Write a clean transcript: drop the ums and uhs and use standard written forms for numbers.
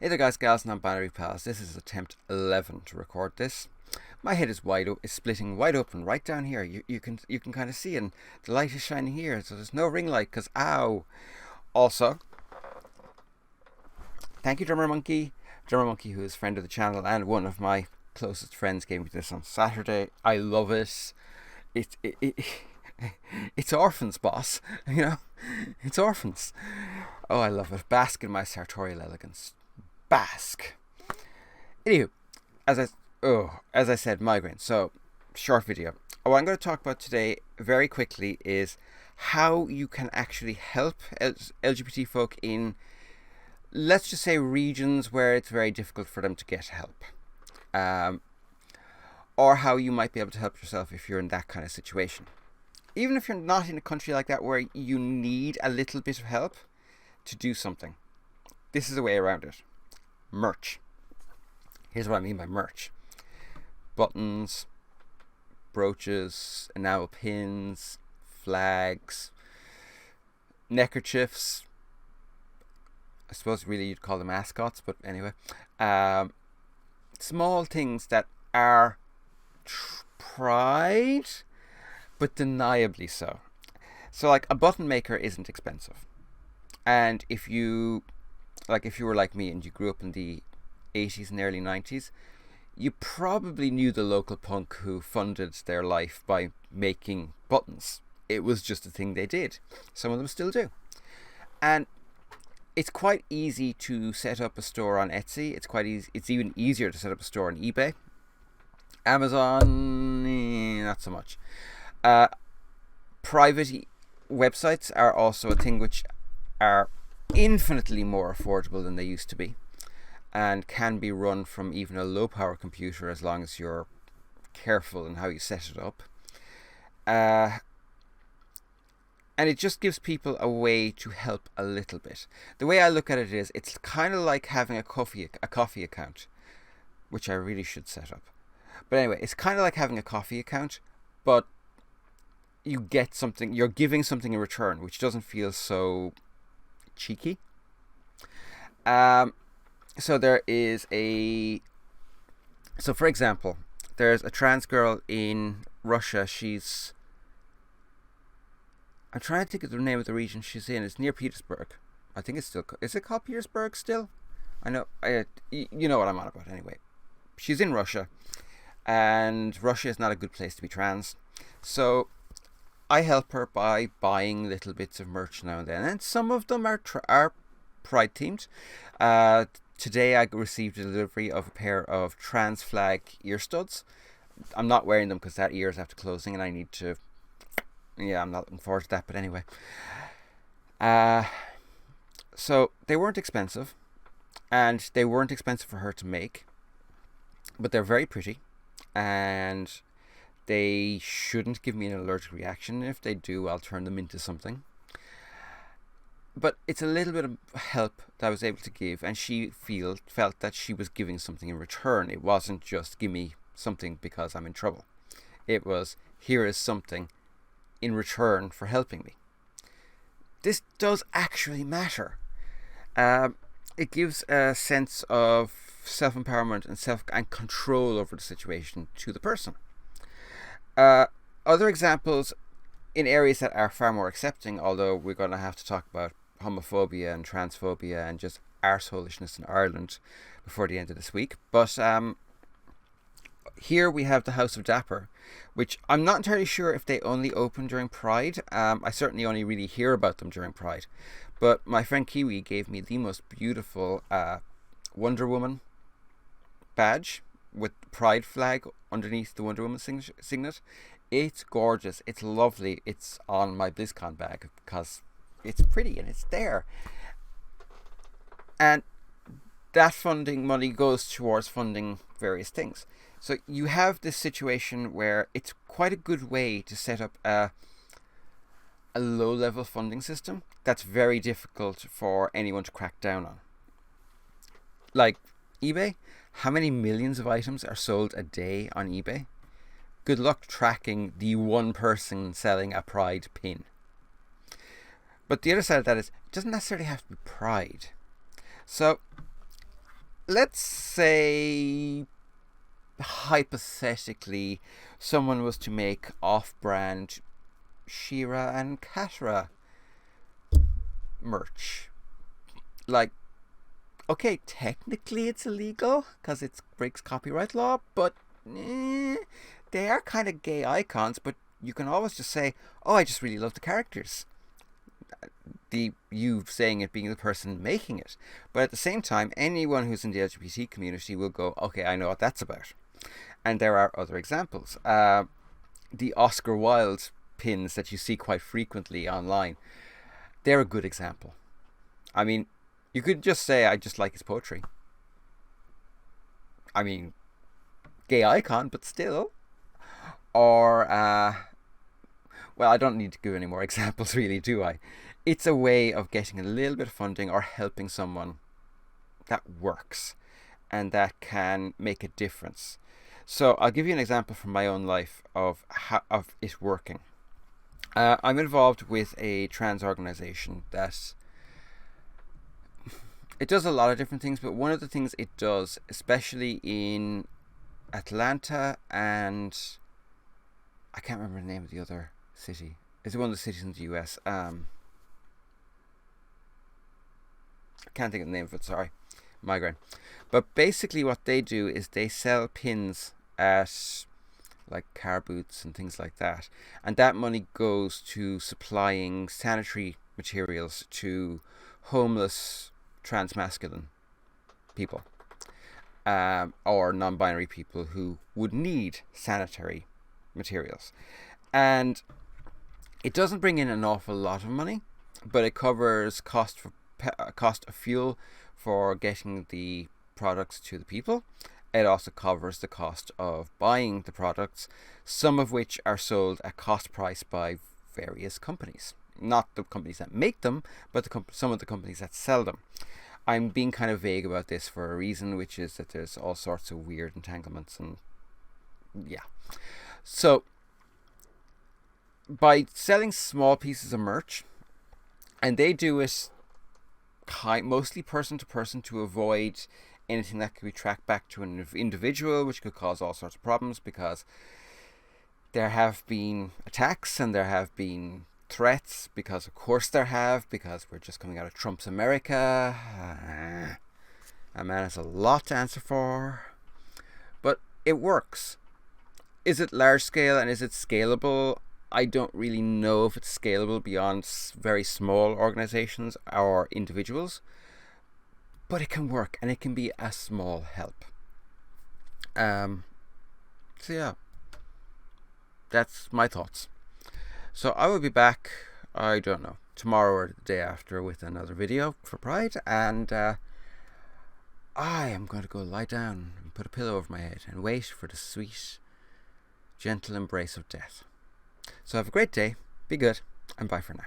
Hey there guys, gals, non-binary pals. This is attempt 11 to record this. My head is is splitting wide open right down here. You can kind of see, and the light is shining here, so there's no ring light because ow. Also, thank you Drummer Monkey, who is a friend of the channel and one of my closest friends, gave me this on Saturday. I love it. It it's orphans, boss. You know, it's orphans. Oh, I love it. Bask in my sartorial elegance. Bask. Anywho, as I said, migraine. So, short video. What I'm going to talk about today, very quickly, is how you can actually help LGBT folk in, let's just say, regions where it's very difficult for them to get help, or how you might be able to help yourself if you're in that kind of situation. Even if you're not in a country like that where you need a little bit of help to do something, this is a way around it. Merch. Here's what I mean by merch: buttons, brooches, enamel pins, flags, neckerchiefs. I suppose really you'd call them mascots, but anyway, small things that are pride, but deniably so. So, like, a button maker isn't expensive, and if you were like me and you grew up in the 80s and early 90s, you probably knew the local punk who funded their life by making buttons. It was just a thing they did. Some of them still do. And it's quite easy to set up a store on Etsy. It's quite easy. It's even easier to set up a store on eBay. Amazon, not so much. Private websites are also a thing which are infinitely more affordable than they used to be, and can be run from even a low power computer as long as you're careful in how you set it up. And it just gives people a way to help a little bit. The way I look at it is, it's kind of like having a coffee account, which I really should set up. But anyway, it's kind of like having a coffee account, but you get something, you're giving something in return, which doesn't feel so cheeky. So there is so for example, there's a trans girl in Russia. I'm trying to think of the name of the region she's in. It's near Petersburg. I think it's still, is it called Petersburg still? I know, you know what I'm on about. Anyway, she's in Russia, and Russia is not a good place to be trans. So I help her by buying little bits of merch now and then, and some of them are pride themed. Today I received a delivery of a pair of trans flag ear studs. I'm not wearing them because that ear is after closing, and I need to. Yeah, I'm not looking forward to that. But anyway, so they weren't expensive, and they weren't expensive for her to make, but they're very pretty, and they shouldn't give me an allergic reaction. If they do, I'll turn them into something. But it's a little bit of help that I was able to give, and she felt that she was giving something in return. It wasn't just give me something because I'm in trouble. It was, here is something in return for helping me. This does actually matter. It gives a sense of self-empowerment and control over the situation to the person. Other examples in areas that are far more accepting, although we're going to have to talk about homophobia and transphobia and just arseholishness in Ireland before the end of this week. But here we have the House of Dapper, which I'm not entirely sure if they only open during Pride. I certainly only really hear about them during Pride. But my friend Kiwi gave me the most beautiful Wonder Woman badge with the Pride flag underneath the Wonder Woman signet. It's gorgeous. It's lovely. It's on my BlizzCon bag because it's pretty and it's there. And that funding money goes towards funding various things. So you have this situation where it's quite a good way to set up a low-level funding system that's very difficult for anyone to crack down on. Like eBay, how many millions of items are sold a day on eBay? Good luck tracking the one person selling a Pride pin. But the other side of that is, it doesn't necessarily have to be Pride. So let's say hypothetically someone was to make off-brand Shira and Katra merch. Like, okay, technically it's illegal because it breaks copyright law, but they are kind of gay icons. But you can always just say, oh, I just really love the characters. You saying it being the person making it. But at the same time, anyone who's in the LGBT community will go, okay, I know what that's about. And there are other examples. The Oscar Wilde pins that you see quite frequently online, they're a good example. I mean, you could just say, I just like his poetry. I mean, gay icon, but still. Or, well, I don't need to give any more examples, really, do I? It's a way of getting a little bit of funding or helping someone that works and that can make a difference. So I'll give you an example from my own life of it working. I'm involved with a trans organization that it does a lot of different things, but one of the things it does, especially in Atlanta and I can't remember the name of the other city. It's one of the cities in the US. I can't think of the name of it, sorry. Migraine. But basically what they do is they sell pins at like car booths and things like that. And that money goes to supplying sanitary materials to homeless transmasculine people or non-binary people who would need sanitary materials. And it doesn't bring in an awful lot of money, but it covers cost of fuel for getting the products to the people. It also covers the cost of buying the products, some of which are sold at cost price by various companies. Not the companies that make them, but some of the companies that sell them. I'm being kind of vague about this for a reason, which is that there's all sorts of weird entanglements and yeah. So by selling small pieces of merch, and they do it mostly person to person to avoid anything that could be tracked back to an individual, which could cause all sorts of problems, because there have been attacks and there have been threats, because of course there have, because we're just coming out of Trump's America. A man has a lot to answer for, but it works. Is it large scale and is it scalable? I don't really know if it's scalable beyond very small organizations or individuals, but it can work and it can be a small help. So yeah, that's my thoughts. So I will be back, I don't know, tomorrow or the day after with another video for Pride, and I am going to go lie down and put a pillow over my head and wait for the sweet, gentle embrace of death. So have a great day, be good, and bye for now.